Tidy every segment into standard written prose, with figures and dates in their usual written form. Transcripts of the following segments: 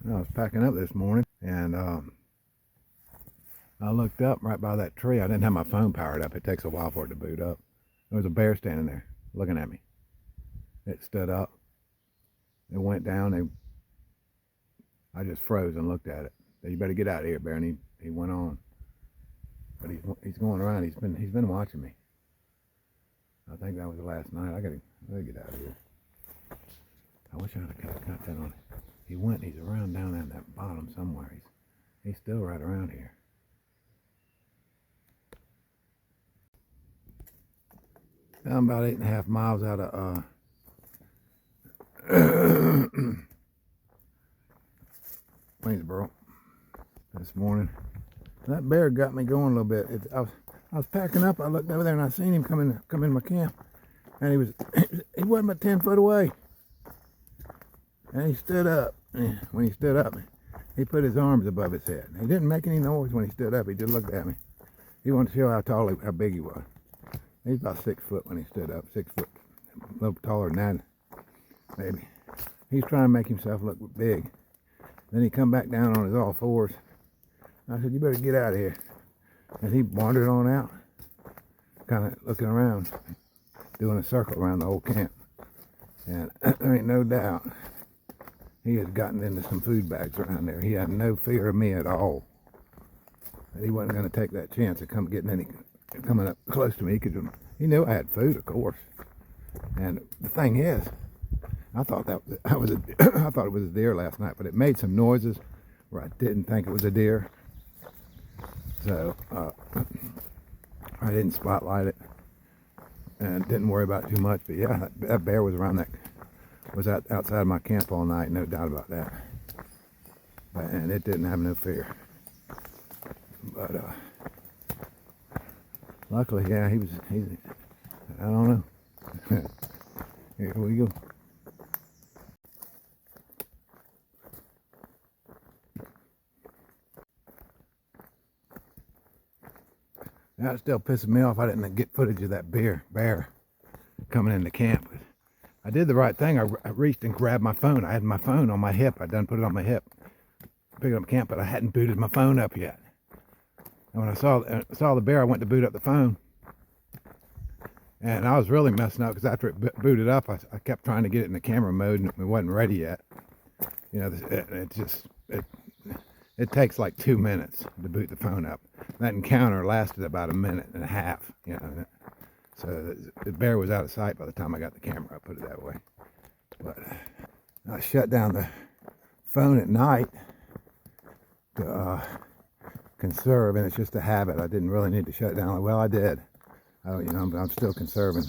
I was packing up this morning, and I looked up right by that tree. I didn't have my phone powered up. It takes a while for it to boot up. There was a bear standing there looking at me. It stood up. It went down. I just froze and looked at it. Said, "You better get out of here, bear." And he went on. But he's going around. He's been watching me. I think that was the last night. I gotta get out of here. I wish I had got that on it. He went. He's around down at that bottom somewhere. He's still right around here. I'm about 8.5 miles out of Waynesboro this morning. That bear got me going a little bit. I was packing up. I looked over there and I seen him come in my camp, and he wasn't but 10 foot away. And he stood up. When he stood up, he put his arms above his head. He didn't make any noise when he stood up. He just looked at me. He wanted to show how big he was. He's about 6 foot when he stood up. 6 foot, a little taller than that, maybe. He's trying to make himself look big. Then he come back down on his all fours. I said, "You better get out of here." And he wandered on out, kind of looking around, doing a circle around the whole camp. And there ain't no doubt he has gotten into some food bags around there. He had no fear of me at all. He wasn't going to take that chance of coming up close to me, because he knew I had food, of course. And the thing is, I thought I thought it was a deer last night, but it made some noises where I didn't think it was a deer. So I didn't spotlight it and didn't worry about it too much. But yeah, that bear was outside my camp all night, no doubt about that. And it didn't have no fear. But luckily, yeah, he's I don't know. Here we go. That still pisses me off. I didn't get footage of that bear coming into camp. I did the right thing. I reached and grabbed my phone. I had my phone on my hip. I done put it on my hip, picked up camp, but I hadn't booted my phone up yet. And when I saw the bear, I went to boot up the phone, and I was really messing up, because after it booted up, I kept trying to get it in the camera mode, and it wasn't ready yet. You know, it takes like 2 minutes to boot the phone up. That encounter lasted about 1.5 minutes. You know, so the bear was out of sight by the time I got the camera up, put it that way. But I shut down the phone at night to conserve, and it's just a habit. I didn't really need to shut it down. Well, I did. I'm still conserving.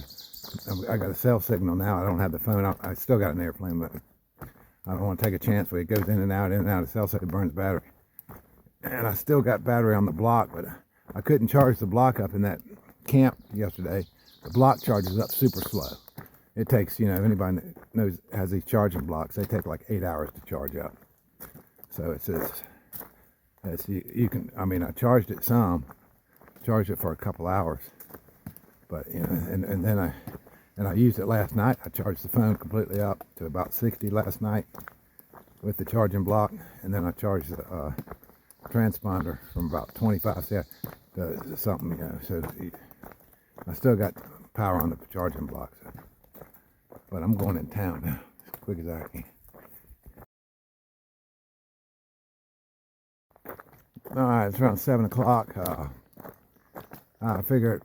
I got a cell signal now. I don't have the phone. I still got an airplane mode. I don't want to take a chance where it goes in and out of cell, so it burns battery. And I still got battery on the block, but I couldn't charge the block up in that camp yesterday. The block charges up super slow. It takes, if anybody has these charging blocks, they take like 8 hours to charge up. So I charged it for a couple hours, but and then I used it last night. I charged the phone completely up to about 60 last night with the charging block, and then I charged the transponder from about 25 to something, so I still got power on the charging block. But I'm going in town now as quick as I can. All right, it's around 7 o'clock. I figured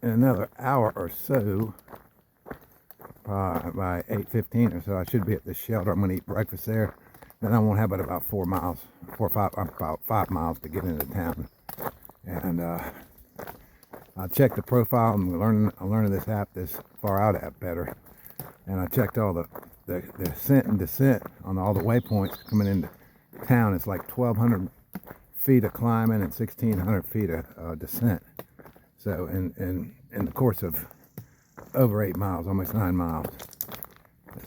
in another hour or so, by 8:15 or so, I should be at the shelter. I'm going to eat breakfast there. Then I won't have but about 4 miles, about 5 miles to get into town. And I checked the profile. I'm learning this app, this Far Out app, better. And I checked all the ascent and descent on all the waypoints coming into town. It's like 1,200 feet of climbing and 1,600 feet of descent. So in the course of over 8 miles, almost 9 miles.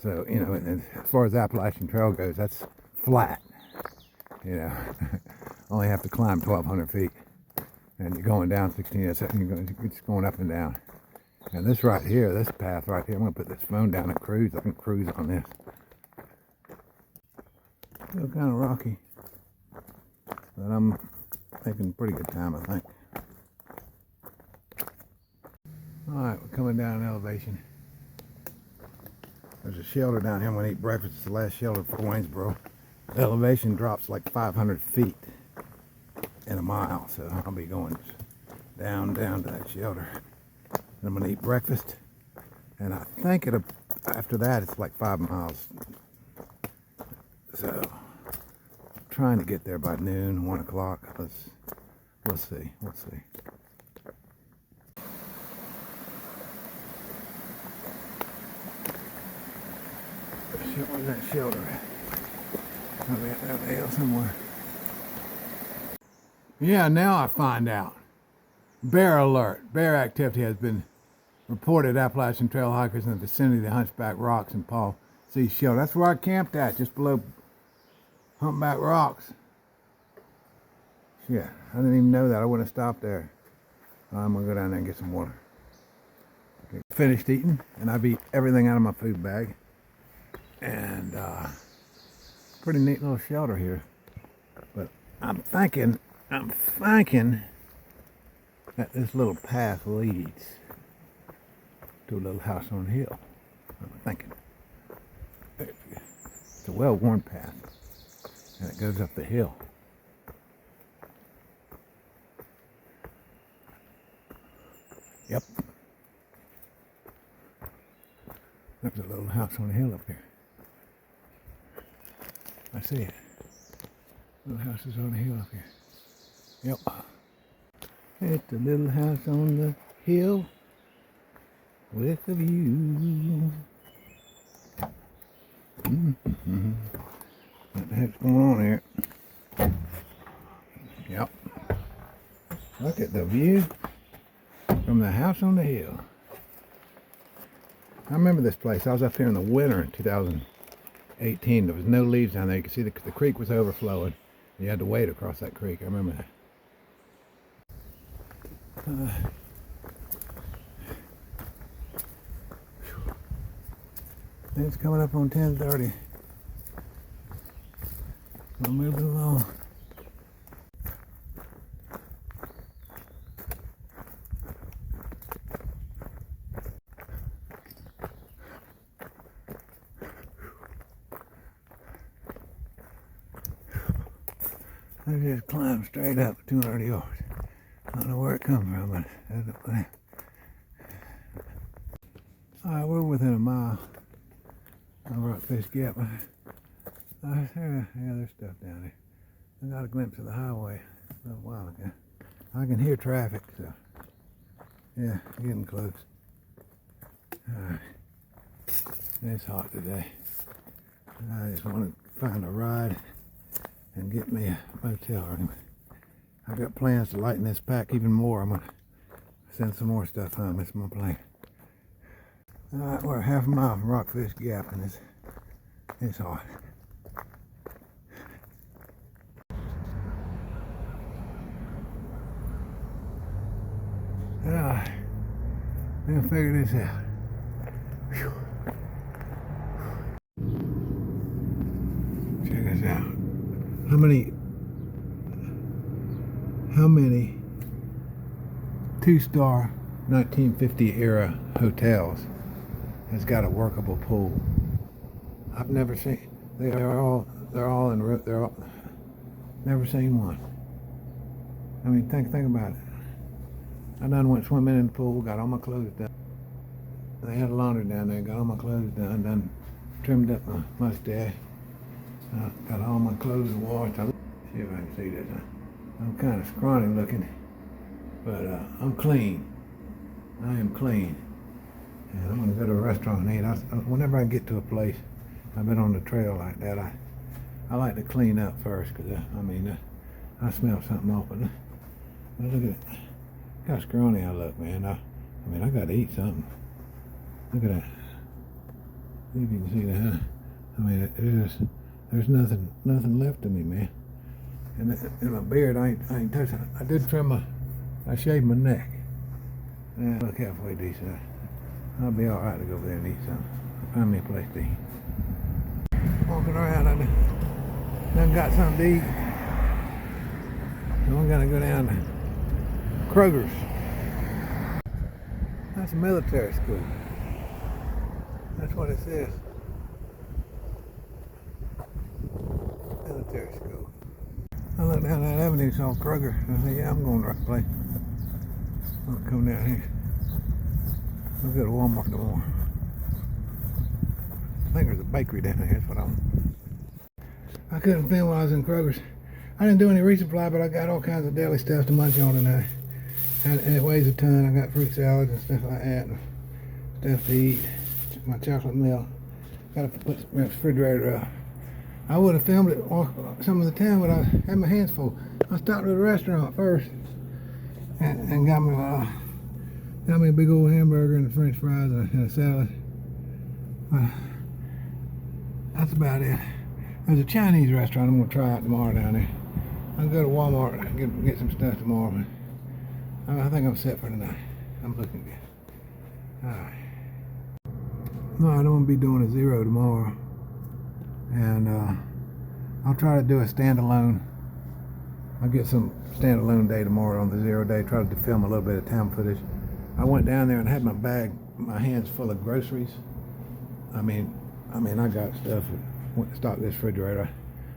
So, and as far as the Appalachian Trail goes, that's flat. Only have to climb 1,200 feet. And you're going down 16, you're just going up and down. And this right here, this path right here, I'm going to put this phone down and cruise. I can cruise on this. Still kind of rocky, but I'm making pretty good time, I think. All right, we're coming down an elevation. There's a shelter down here. I'm gonna eat breakfast. It's the last shelter for Waynesboro. The elevation drops like 500 feet in a mile, so I'll be going down to that shelter. And I'm gonna eat breakfast, and I think after that it's like 5 miles. So trying to get there by noon, 1 o'clock. We'll see. Where's that shelter at? Probably at that hill somewhere. Yeah, now I find out. Bear alert. Bear activity has been reported at Appalachian Trail hikers in the vicinity of the Hunchback Rocks and Paul C. Shelter. That's where I camped at, just below Humpback Rocks. Shit, I didn't even know that. I wouldn't have stopped there. I'm gonna go down there and get some water. Okay, finished eating, and I've eaten everything out of my food bag. And pretty neat little shelter here. But I'm thinking that this little path leads to a little house on the hill. I'm thinking. It's a well-worn path, and it goes up the hill. Yep. There's a little house on the hill up here. I see it. Little house is on the hill up here. Yep. It's a little house on the hill with a view. What the heck's going on here? Yep. Look at the view from the house on the hill. I remember this place. I was up here in the winter in 2018. There was no leaves down there. You could see the creek was overflowing. You had to wade across that creek. I remember that. It's coming up on 10:30. We're moving along. I just climbed straight up 200 yards. I don't know where it comes from, but alright, we're within a mile of Rockfish Gap. Yeah, there's stuff down there. I got a glimpse of the highway a little while ago. I can hear traffic, so yeah, getting close. Alright, it's hot today. I just want to find a ride and get me a motel room. I've got plans to lighten this pack even more. I'm gonna send some more stuff home. That's my plan. Alright, we're half a mile from Rockfish Gap, and it's hot. Alright, we'll figure this out. Whew. Check this out. How many 2-star 1950 era hotels has got a workable pool? I've never seen. They're all never seen one. I mean, think about it. I done went swimming in the pool, got all my clothes done. They had a laundry down there, got all my clothes done, trimmed up my mustache. Got all my clothes washed. See if I can see this. I'm kind of scrawny looking, but I'm clean. I am clean. And I'm gonna go to a restaurant and eat. Whenever I get to a place, I've been on the trail like that, I like to clean up first, because I smell something off. But look at it. Look how scrawny I look, man. I gotta eat something. Look at that. See if you can see that. There's nothing left of me, man. And in my beard, I ain't touching it. I did I shaved my neck. Yeah, look halfway decent. I'll be all right to go over there and eat something. Find me a place to eat. Walking around, Done got something to eat. And we're gonna go down to Kroger's. That's a military school. That's what it says. Military school. I look down that avenue, saw Kroger, and I said, yeah, I'm going to the right place. I'll come down here. We'll go to Walmart tomorrow. I think there's a bakery down there, that's what I want. I couldn't film while I was in Kroger's. I didn't do any resupply, but I got all kinds of deli stuff to munch on tonight. And it weighs a ton. I got fruit salads and stuff like that, and stuff to eat. My chocolate milk. Gotta put the refrigerator up. I would have filmed it some of the time, but I had my hands full. I stopped at a restaurant first and got me a big old hamburger and a French fries and a salad. That's about it. There's a Chinese restaurant I'm gonna try out tomorrow down there. I'll go to Walmart and get some stuff tomorrow. But I think I'm set for tonight. I'm looking good. Alright. No, I don't want to be doing a zero tomorrow. And I'll try to do a standalone. I'll get some standalone day tomorrow on the 0 day. Try to film a little bit of town footage. I went down there and had my hands full of groceries. I mean, I got stuff. Went to stock this refrigerator.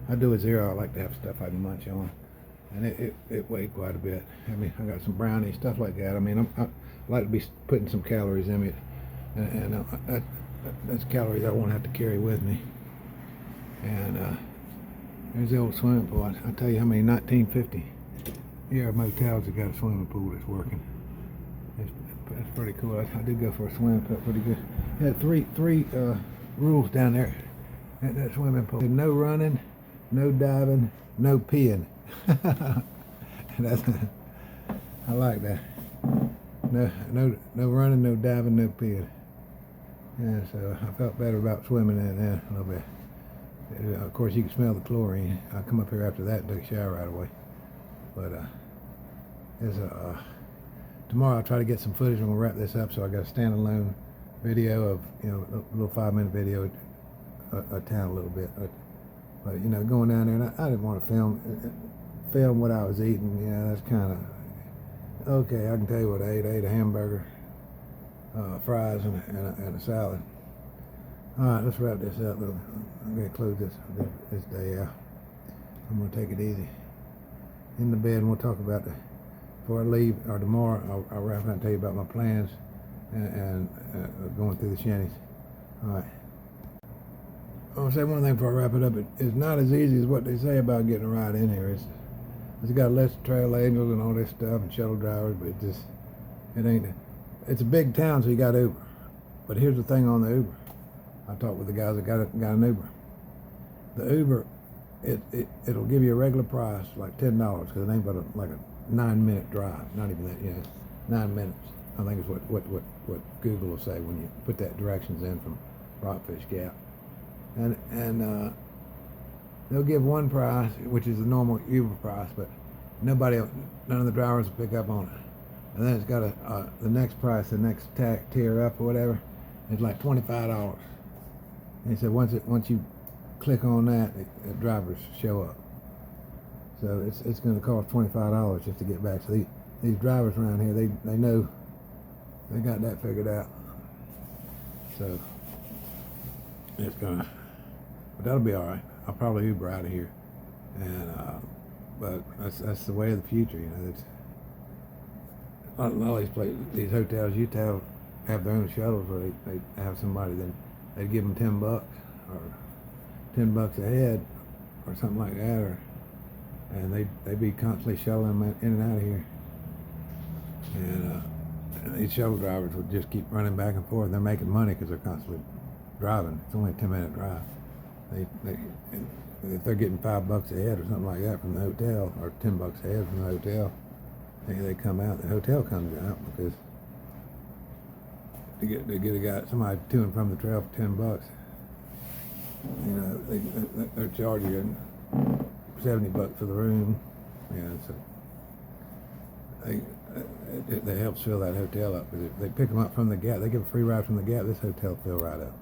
I do a zero. I like to have stuff I can munch on, and it weighed quite a bit. I mean, I got some brownies, stuff like that. I mean, I like to be putting some calories in me, and that's calories I won't have to carry with me. And there's the old swimming pool. I'll tell you how many 1950 era motels that got a swimming pool that's working. That's pretty cool. I did go for a swim. Felt pretty good. They had three rules down there at that swimming pool. No running, no diving, no peeing. I like that. No running, no diving, no peeing. Yeah, so I felt better about swimming in there a little bit. Of course, you can smell the chlorine. I come up here after that and took a shower right away. But tomorrow I'll try to get some footage. I'm gonna wrap this up, so I got a standalone video of a little 5-minute video of town a little bit. But going down there, and I didn't want to film what I was eating. That's kind of okay. I can tell you what I ate. I ate a hamburger, fries, and a salad. All right, let's wrap this up. I'm going to close this day out. I'm going to take it easy in the bed, and we'll talk about before I leave, or tomorrow, I'll wrap up and tell you about my plans and going through the shanties. All right. I want to say one thing before I wrap it up. It's not as easy as what they say about getting a ride in here. It's got a list of trail angels and all this stuff and shuttle drivers, but it ain't. It's a big town, so you got Uber. But here's the thing on the Uber. I talked with the guys that got an Uber. The Uber, it'll give you a regular price, like $10, because it ain't but like a 9-minute drive. Not even that, 9 minutes. I think is what Google will say when you put that directions in from Rockfish Gap. And they'll give one price, which is the normal Uber price, but none of the drivers will pick up on it. And then it's got the next price, the next tier up or whatever, it's like $25. And he said once you click on that, the drivers show up. So it's going to cost $25 just to get back. So these drivers around here, they know, they got that figured out. So but that'll be all right. I'll probably Uber out of here, and but that's the way of the future. It's a lot of these places, these hotels, have their own shuttles where they have somebody, then they give them $10 or $10 a head or something like that, and they be constantly shuttling them in and out of here, and these shuttle drivers would just keep running back and forth. They're making money because they're constantly driving. It's only a 10-minute drive. If they're getting $5 a head or something like that from the hotel, or $10 a head from the hotel, they come out. The hotel comes out because to get somebody to and from the trail for $10, they're charging you $70 for the room. So they help fill that hotel up. Because if they pick them up from the Gap, they give a free ride from the Gap. This hotel will fill right up.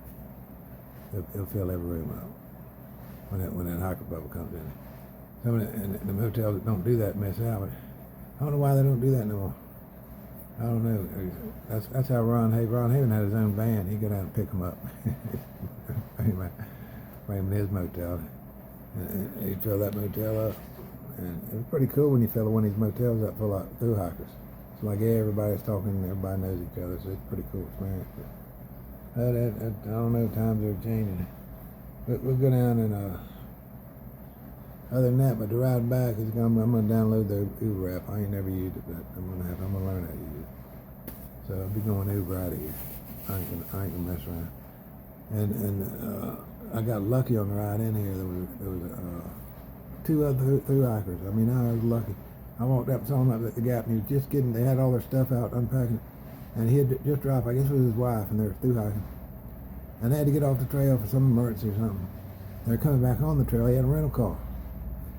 It'll fill every room up when that hiker bubble comes in. Some of the motels that don't do that miss out. But I don't know why they don't do that no more. I don't know. That's how Ron Haven had his own van. He'd go down and pick them up. Bring him to his motel. And he'd fill that motel up. And it was pretty cool when you fill one of these motels up full of thru hikers. It's like everybody's talking and everybody knows each other. So it's a pretty cool experience. But I don't know, times are changing. But we'll go down and other than that, but to ride back, I'm gonna download the Uber app. I ain't never used it, but I'm gonna learn how to use it. So I'll be going Uber out of here. I ain't gonna mess around. And I got lucky on the ride in here. There was two other thru hikers. I mean, I was lucky. I walked up, saw him up at the gap, and he was just getting. They had all their stuff out, unpacking it, and he had just dropped. I guess it was his wife, and they were thru hiking, and they had to get off the trail for some emergency or something. They're coming back on the trail. He had a rental car.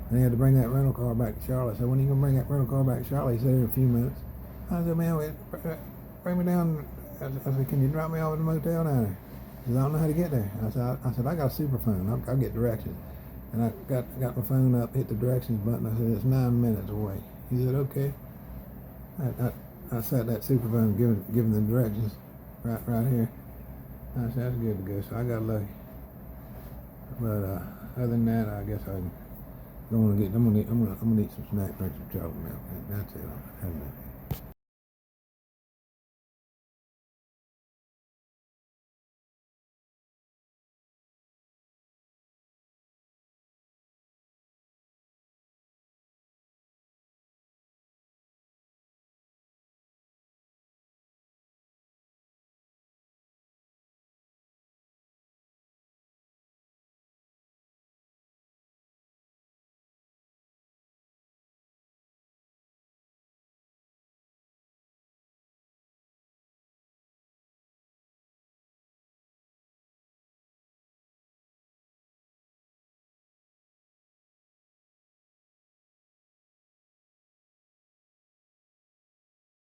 And he had to bring that rental car back to Charlotte. So when are you going to bring that rental car back to Charlotte? He said, in a few minutes. I said, man, bring me down. I said, can you drop me off at the motel down there? He said, I don't know how to get there. I said, I got a super phone. I'll get directions. And I got my phone up, hit the directions button. I said, it's 9 minutes away. He said, okay. I sat that super phone giving the directions right here. I said, that's good to go. So I got lucky. But other than that, I guess I'm gonna eat some snacks, drink some chocolate milk. That's it.